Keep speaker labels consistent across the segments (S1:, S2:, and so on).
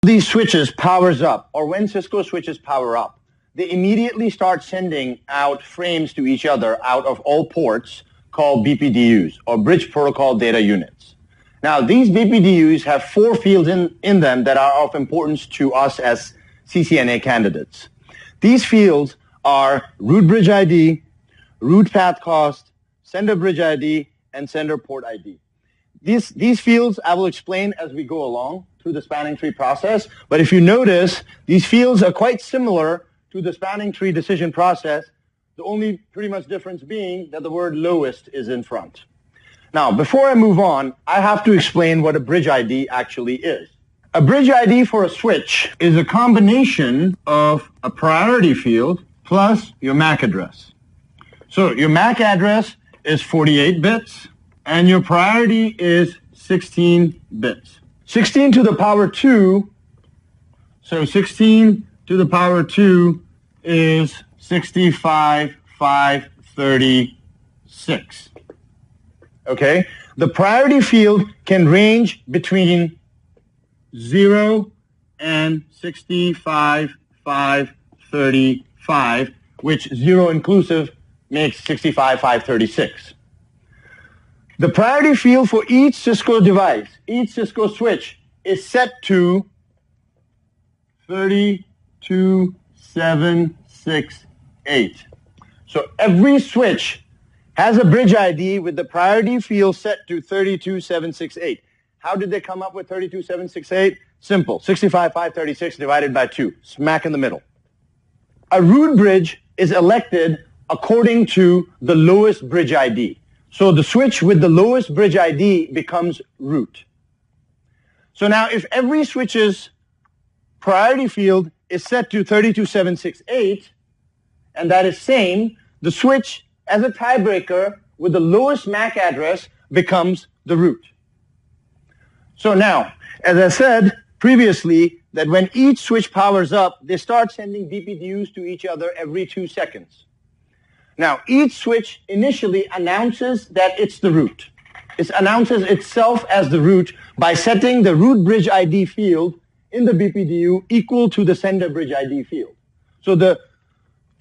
S1: these switches powers up, or when Cisco switches power up, they immediately start sending out frames to each other out of all ports called BPDUs, or Bridge Protocol Data Units. Now, these BPDUs have 4 fields in them that are of importance to us as CCNA candidates. These fields are root bridge ID, root path cost, sender bridge ID, and sender port ID. These fields I will explain as we go along through the spanning tree process, but if you notice, these fields are quite similar to the spanning tree decision process, the only pretty much difference being that the word lowest is in front. Now, before I move on, I have to explain what a bridge ID actually is. A bridge ID for a switch is a combination of a priority field plus your MAC address. So your MAC address is 48 bits, and your priority is 16 bits. 16 to the power 2, so 16 to the power 2 is 65,536. Okay? The priority field can range between 0 and 65,535, which 0 inclusive makes 65,536. The priority field for each Cisco device, each Cisco switch, is set to 32768. So every switch has a bridge ID with the priority field set to 32768. How did they come up with 32768? Simple. 65,536 divided by 2. Smack in the middle. A root bridge is elected according to the lowest bridge ID. So the switch with the lowest bridge ID becomes root. So now if every switch's priority field is set to 32768, and that is same, the switch as a tiebreaker with the lowest MAC address becomes the root. So now, as I said previously, that when each switch powers up, they start sending BPDUs to each other every 2 seconds. Now, each switch initially announces that it's the root. It announces itself as the root by setting the root bridge ID field in the BPDU equal to the sender bridge ID field. So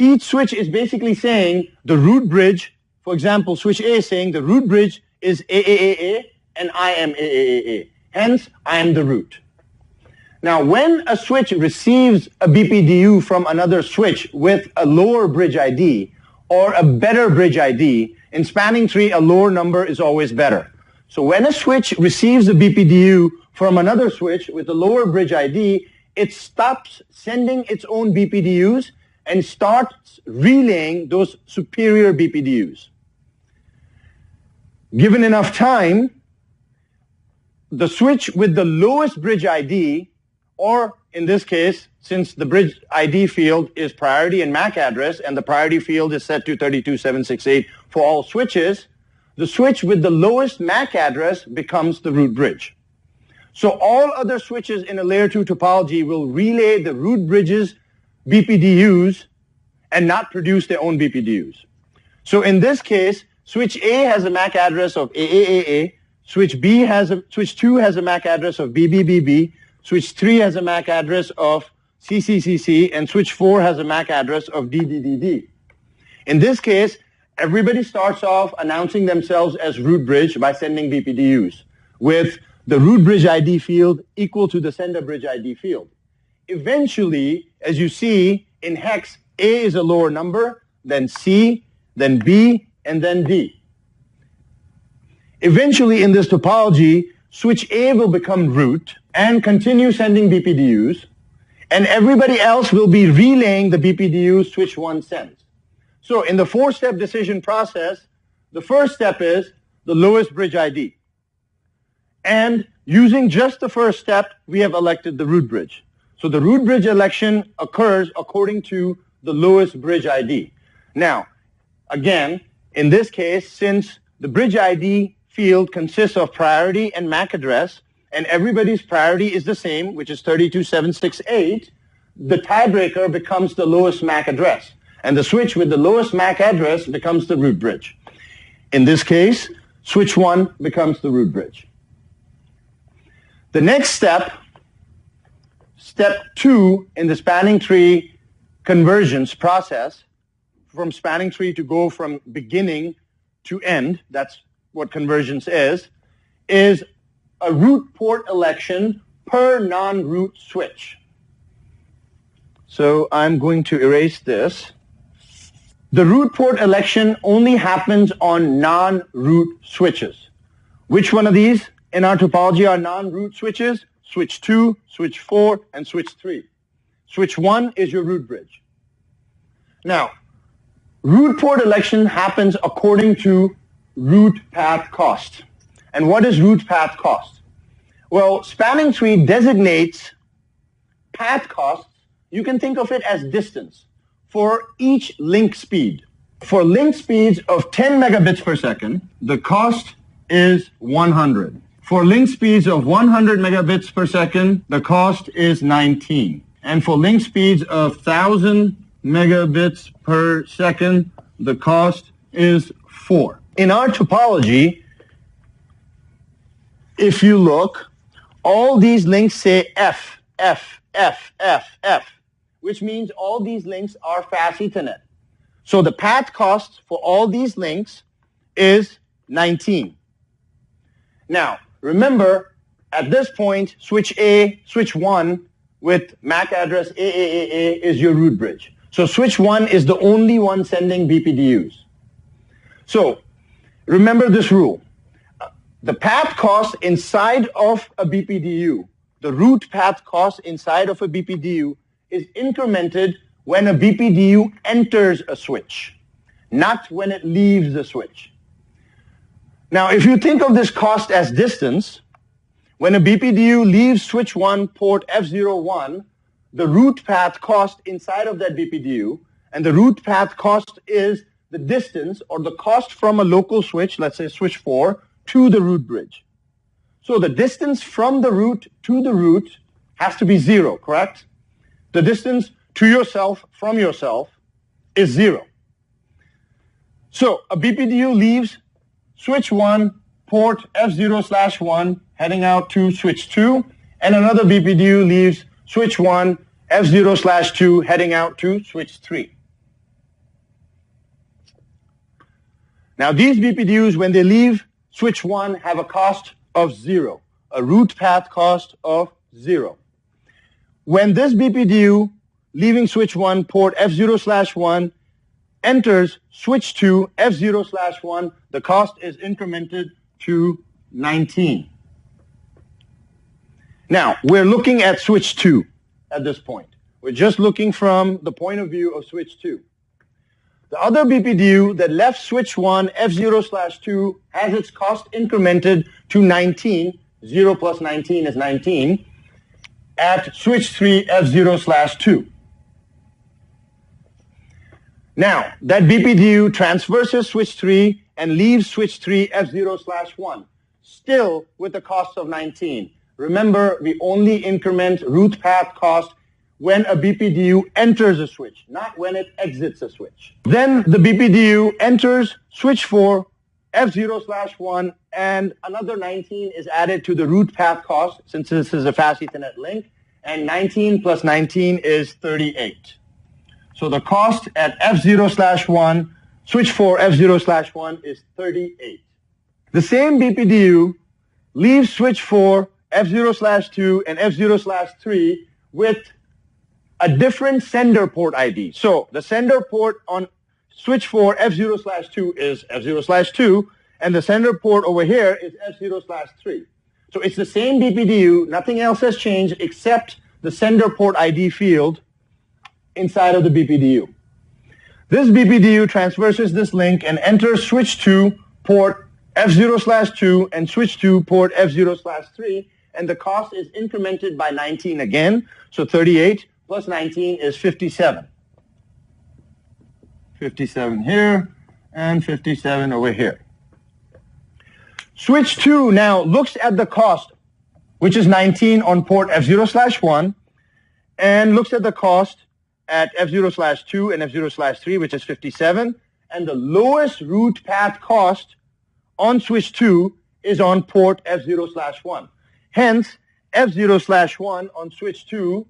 S1: each switch is basically saying the root bridge, for example, switch A is saying the root bridge is AAAA and I am AAAA. Hence, I am the root. Now, when a switch receives a BPDU from another switch with a lower bridge ID or a better bridge ID, in spanning tree, a lower number is always better. So when a switch receives a BPDU from another switch with a lower bridge ID, it stops sending its own BPDUs and starts relaying those superior BPDUs. Given enough time, the switch with the lowest bridge ID, or in this case, since the bridge ID field is priority and MAC address, and the priority field is set to 32768 for all switches, the switch with the lowest MAC address becomes the root bridge. So all other switches in a layer 2 topology will relay the root bridge's BPDUs and not produce their own BPDUs. So in this case, switch A has a MAC address of AAAA, switch 2 has a MAC address of BBBB, switch 3 has a MAC address of CCCC, and switch 4 has a MAC address of DDDD. In this case, everybody starts off announcing themselves as root bridge by sending BPDUs with the root bridge ID field equal to the sender bridge ID field. Eventually, as you see in hex, A is a lower number, then C, then B, and then D. Eventually, in this topology, switch A will become root and continue sending BPDUs, and everybody else will be relaying the BPDU switch 1 sends. So in the 4-step decision process, the first step is the lowest bridge ID. And using just the first step, we have elected the root bridge. So the root bridge election occurs according to the lowest bridge ID. Now, again, in this case, since the bridge ID field consists of priority and MAC address, and everybody's priority is the same, which is 32768, the tiebreaker becomes the lowest MAC address. And the switch with the lowest MAC address becomes the root bridge. In this case, switch 1 becomes the root bridge. The next step step 2 in the spanning tree convergence process, from spanning tree to go from beginning to end, that's what convergence is a root port election per non-root switch. So I'm going to erase this. The root port election only happens on non-root switches. Which one of these in our topology are non-root switches? Switch 2, switch 4, and switch 3. Switch 1 is your root bridge. Now, root port election happens according to root path cost. And what is root path cost? Well, spanning tree designates path costs. You can think of it as distance for each link speed. For link speeds of 10 megabits per second, the cost is 100. For link speeds of 100 megabits per second, the cost is 19. And for link speeds of 1000 megabits per second, the cost is 4. In our topology, if you look, all these links say F, F, F, F, F, which means all these links are fast Ethernet. So the path cost for all these links is 19. Now, remember, at this point, switch A, switch 1 with MAC address AAAA is your root bridge. So switch 1 is the only one sending BPDUs. So remember this rule. The path cost inside of a BPDU, the root path cost inside of a BPDU is incremented when a BPDU enters a switch, not when it leaves the switch. Now, if you think of this cost as distance, when a BPDU leaves switch 1 port F01, the root path cost inside of that BPDU, and the root path cost is the distance or the cost from a local switch, let's say switch 4, to the root bridge. So the distance from the root to the root has to be 0, correct? The distance to yourself from yourself is 0. So a BPDU leaves switch 1, port F0/1, heading out to switch 2, and another BPDU leaves switch 1, F0/2, heading out to switch 3. Now these BPDUs, when they leave switch 1, have a cost of 0, a root path cost of 0. When this BPDU leaving switch 1, port F0/1, enters switch 2, F0/1, the cost is incremented to 19. Now, we're looking at switch 2 at this point. We're just looking from the point of view of switch 2. The other BPDU that left switch 1, F0/2, has its cost incremented to 19. 0 plus 19 is 19 at switch 3, F0/2. Now, that BPDU transverses switch 3 and leaves switch 3, F0/1, still with the cost of 19. Remember, we only increment root path cost when a BPDU enters a switch, not when it exits a switch. Then the BPDU enters switch 4, F0/1, and another 19 is added to the root path cost, since this is a fast Ethernet link, and 19 plus 19 is 38. So the cost at F0/1, switch 4, F0/1 is 38. The same BPDU leaves switch 4, F0/2, and F0/3 with a different sender port ID. So the sender port on switch 4, F0/2 is F0/2, and the sender port over here is F0/3. So it's the same BPDU, nothing else has changed except the sender port ID field inside of the BPDU. This BPDU transverses this link and enters switch 2, port F0/2, and switch 2, port F0/3, and the cost is incremented by 19 again, so 38 plus 19 is 57. 57 here, and 57 over here. Switch 2 now looks at the cost, which is 19 on port F0/1, and looks at the cost at F0/2 and F0/3, which is 57, and the lowest root path cost on switch 2 is on port F0/1. Hence, F0/1 on switch 2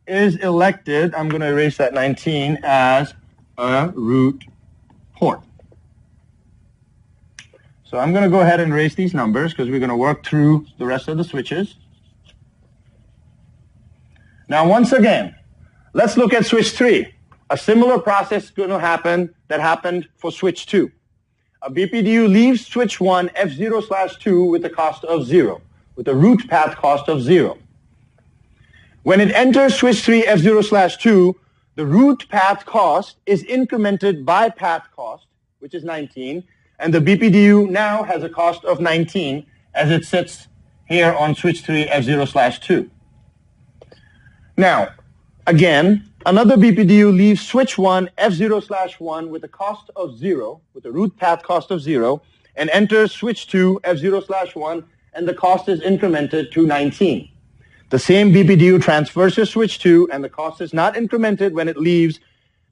S1: is elected, I'm going to erase that 19, as a root port. So I'm going to go ahead and erase these numbers because we're going to work through the rest of the switches. Now, once again, let's look at switch 3. A similar process is going to happen that happened for switch 2. A BPDU leaves switch 1 F0/2 with a cost of 0, with a root path cost of 0. When it enters switch 3 F0/2, the root path cost is incremented by path cost, which is 19, and the BPDU now has a cost of 19 as it sits here on switch 3 F0/2. Now, again, another BPDU leaves switch 1 F0/1 with a cost of 0, with a root path cost of 0, and enters switch 2 F0/1, and the cost is incremented to 19. The same BPDU transverses switch 2, and the cost is not incremented when it leaves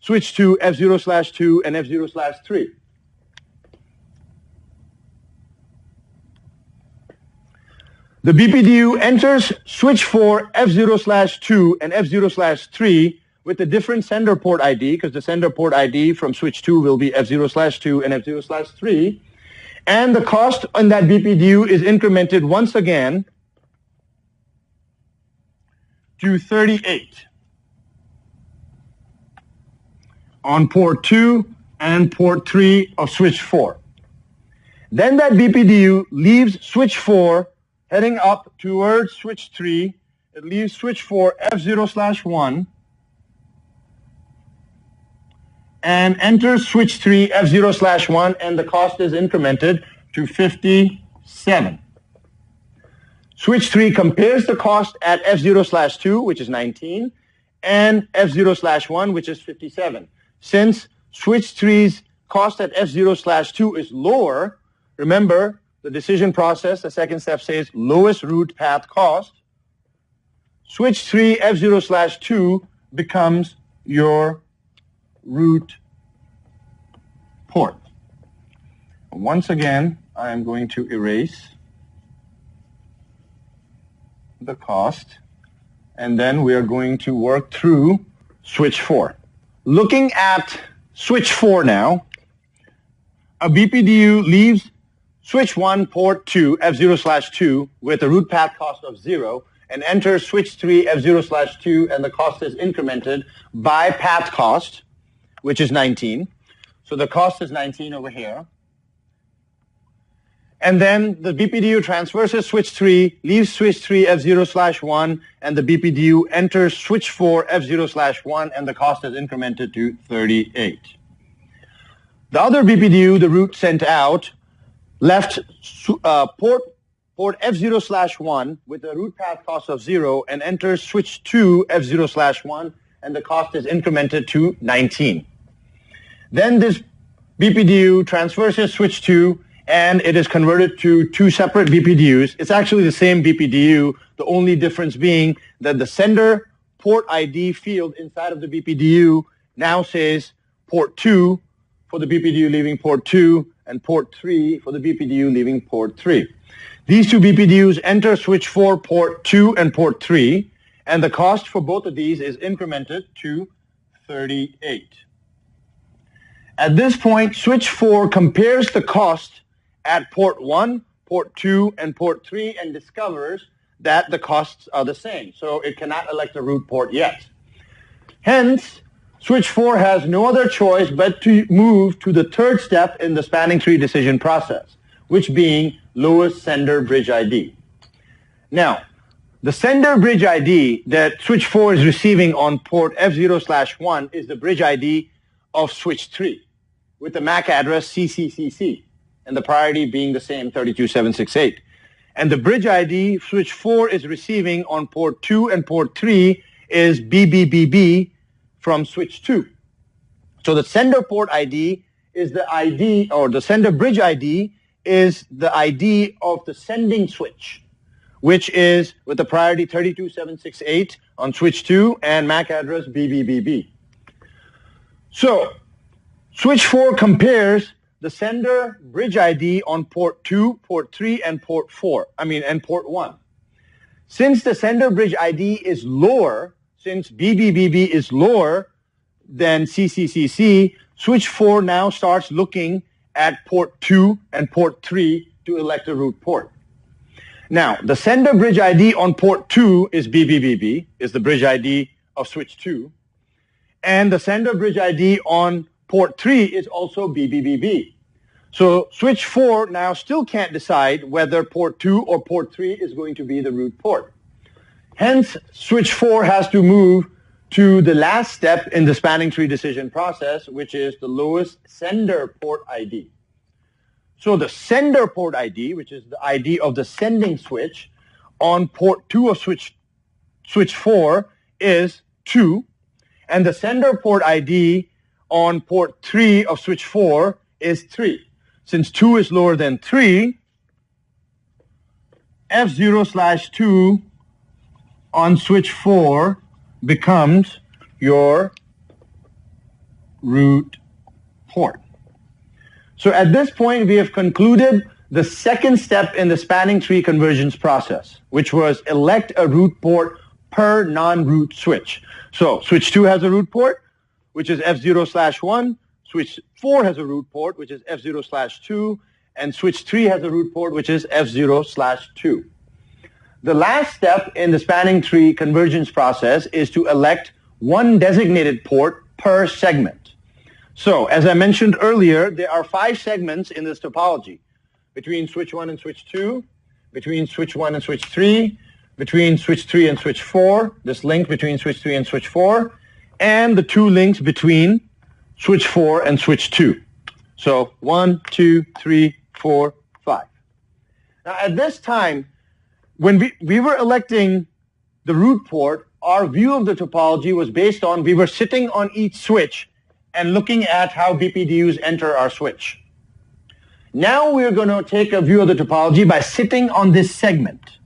S1: switch 2 F0/2 and F0/3. The BPDU enters switch 4 F0/2 and F0/3 with a different sender port ID, because the sender port ID from switch 2 will be F0/2 and F0/3, and the cost on that BPDU is incremented once again to 38 on port 2 and port 3 of switch 4. Then that BPDU leaves switch 4 heading up towards switch 3. It leaves switch 4 F0/1 and enters switch 3 F0/1, and the cost is incremented to 57. Switch 3 compares the cost at F0/2, which is 19, and F0/1, which is 57. Since switch 3's cost at F0/2 is lower, remember the decision process, the second step says lowest root path cost, switch 3 F0/2 becomes your root port. Once again, I am going to erase the cost, and then we are going to work through switch 4. Looking at switch 4 now, a BPDU leaves switch 1 port 2 F0/2 with a root path cost of 0 and enters switch 3 F0/2, and the cost is incremented by path cost, which is 19. So the cost is 19 over here. And then the BPDU transverses switch 3, leaves switch 3 F0/1, and the BPDU enters switch 4 F0/1, and the cost is incremented to 38. The other BPDU, the route sent out, left port F0/1 with a root path cost of 0 and enters switch 2 F0/1, and the cost is incremented to 19. Then this BPDU transverses switch 2, and it is converted to two separate BPDUs. It's actually the same BPDU, the only difference being that the sender port ID field inside of the BPDU now says port 2 for the BPDU leaving port 2 and port 3 for the BPDU leaving port 3. These two BPDUs enter switch 4 port 2 and port 3, and the cost for both of these is incremented to 38. At this point, switch 4 compares the cost at port 1, port 2, and port 3 and discovers that the costs are the same. So it cannot elect a root port yet. Hence, switch 4 has no other choice but to move to the third step in the spanning tree decision process, which being lowest sender bridge ID. Now, the sender bridge ID that switch 4 is receiving on port F0/1 is the bridge ID of switch 3 with the MAC address CCCC, and the priority being the same, 32768. And the bridge ID switch 4 is receiving on port 2 and port 3 is BBBB from switch 2. So the sender port ID is the ID, or the sender bridge ID is the ID of the sending switch, which is with the priority 32768 on switch 2 and MAC address BBBB. So switch 4 compares the sender bridge ID on port 2, port 3, and port 1. Since the sender bridge ID is lower, since BBBB is lower than CCCC, switch 4 now starts looking at port 2 and port 3 to elect a root port. Now, the sender bridge ID on port 2 is BBBB, is the bridge ID of switch 2. And the sender bridge ID on port 3 is also BBBB. So switch 4 now still can't decide whether port 2 or port 3 is going to be the root port. Hence, switch 4 has to move to the last step in the spanning tree decision process, which is the lowest sender port ID. So the sender port ID, which is the ID of the sending switch, on port 2 of switch 4 is 2, and the sender port ID on port 3 of switch 4 is 3. Since 2 is lower than 3, F0/2 on switch 4 becomes your root port. So at this point, we have concluded the second step in the spanning tree convergence process, which was elect a root port per non-root switch. So switch 2 has a root port, which is F0/1. Switch 4 has a root port, which is F0/2, and switch 3 has a root port, which is F0/2. The last step in the spanning tree convergence process is to elect one designated port per segment. So, as I mentioned earlier, there are 5 segments in this topology, between switch 1 and switch 2, between switch 1 and switch 3, between switch 3 and switch 4, this link between switch 3 and switch 4, and the 2 links between switch 4 and switch 2. So 1, 2, 3, 4, 5. Now at this time, when we were electing the root port, our view of the topology was based on we were sitting on each switch and looking at how BPDUs enter our switch. Now we're going to take a view of the topology by sitting on this segment.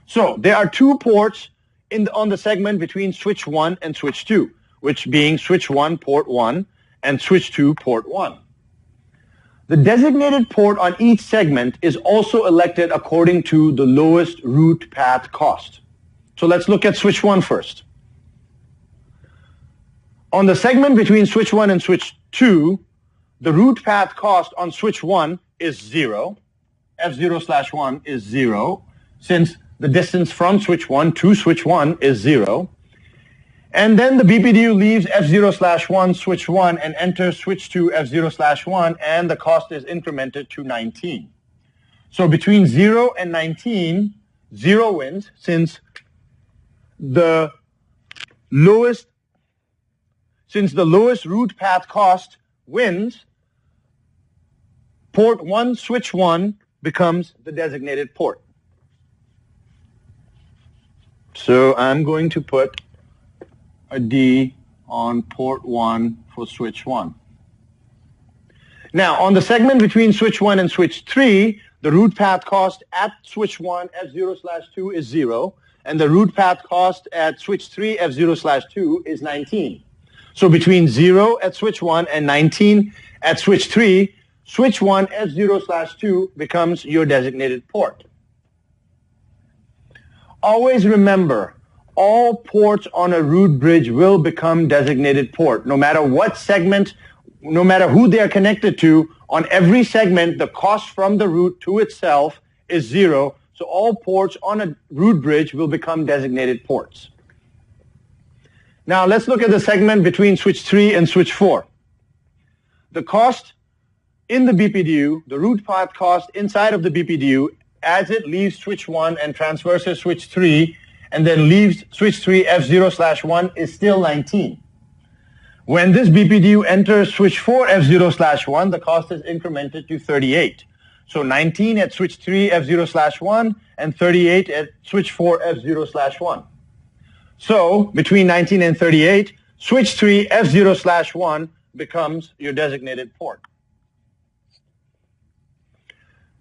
S1: So there are 2 ports on the segment between switch 1 and switch 2. Which being switch 1 port 1 and switch 2 port 1. The designated port on each segment is also elected according to the lowest root path cost. So let's look at switch 1 first. On the segment between switch 1 and switch 2, the root path cost on switch 1 is 0. F0/1 is 0, since the distance from switch 1 to switch 1 is 0. And then the BPDU leaves F0/1 switch 1 and enters switch 2 F0/1, and the cost is incremented to 19. So between 0 and 19, 0 wins, since the lowest root path cost wins, port 1 switch 1 becomes the designated port. So I'm going to put a D on port 1 for switch 1. Now, on the segment between switch 1 and switch 3, the root path cost at switch 1 F0/2 is 0, and the root path cost at switch 3 F0/2 is 19. So between 0 at switch 1 and 19 at switch 3, switch 1 F0/2 becomes your designated port. Always remember, all ports on a root bridge will become designated port. No matter what segment, no matter who they are connected to, on every segment, the cost from the root to itself is 0. So all ports on a root bridge will become designated ports. Now let's look at the segment between switch 3 and switch 4. The cost in the BPDU, the root path cost inside of the BPDU, as it leaves switch 1 and transverses switch 3, and then leaves switch 3 F0/1 is still 19. When this BPDU enters switch 4 F0/1, the cost is incremented to 38. So 19 at switch 3 F0/1 and 38 at switch 4 F0/1. So between 19 and 38, switch 3 F0/1 becomes your designated port.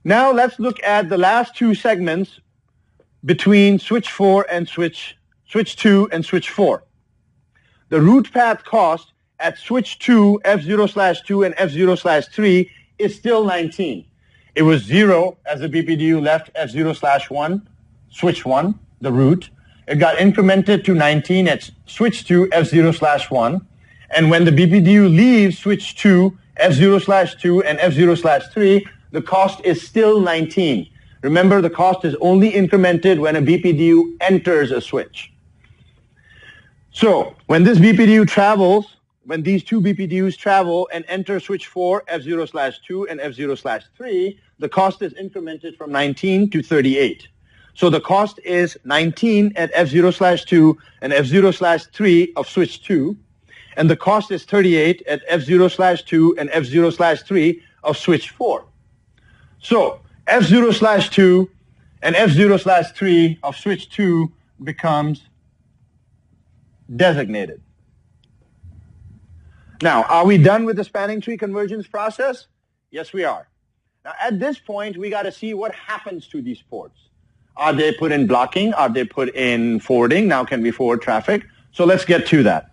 S1: Now let's look at the last 2 segments between switch 4 and switch 2 and switch 4. The root path cost at switch 2 F0/2 and F0/3 is still 19. It was 0 as the BPDU left F0/1, switch 1, the root, it got incremented to 19 at switch 2 F0/1. And when the BPDU leaves switch 2, F0/2 and F0/3, the cost is still 19. Remember, the cost is only incremented when a BPDU enters a switch. So when this BPDU travels, when these two BPDUs travel and enter switch 4, F0/2 and F0/3, the cost is incremented from 19 to 38. So the cost is 19 at F0/2 and F0/3 of switch 2, and the cost is 38 at F0/2 and F0/3 of switch 4. So F0/2 and F0/3 of switch 2 becomes designated. Now, are we done with the spanning tree convergence process? Yes, we are. Now, at this point, we got to see what happens to these ports. Are they put in blocking? Are they put in forwarding? Now, can we forward traffic? So let's get to that.